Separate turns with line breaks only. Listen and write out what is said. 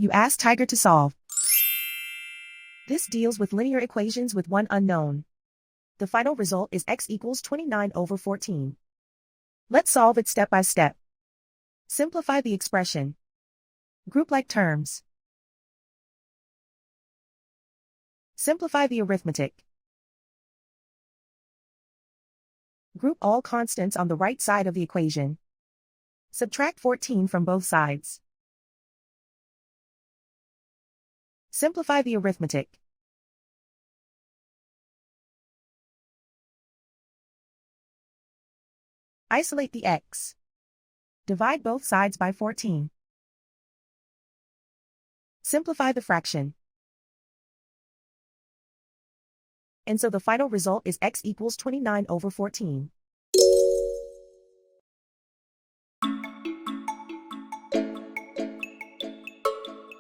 You ask Tiger to solve. This deals with linear equations with one unknown. The final result is x equals 29/14. Let's solve it step by step. Simplify the expression. Group like terms. Simplify the arithmetic. Group all constants on the right side of the equation. Subtract 14 from both sides. Simplify the arithmetic. Isolate the x. Divide both sides by 14. Simplify the fraction. And so the final result is x equals 29/14.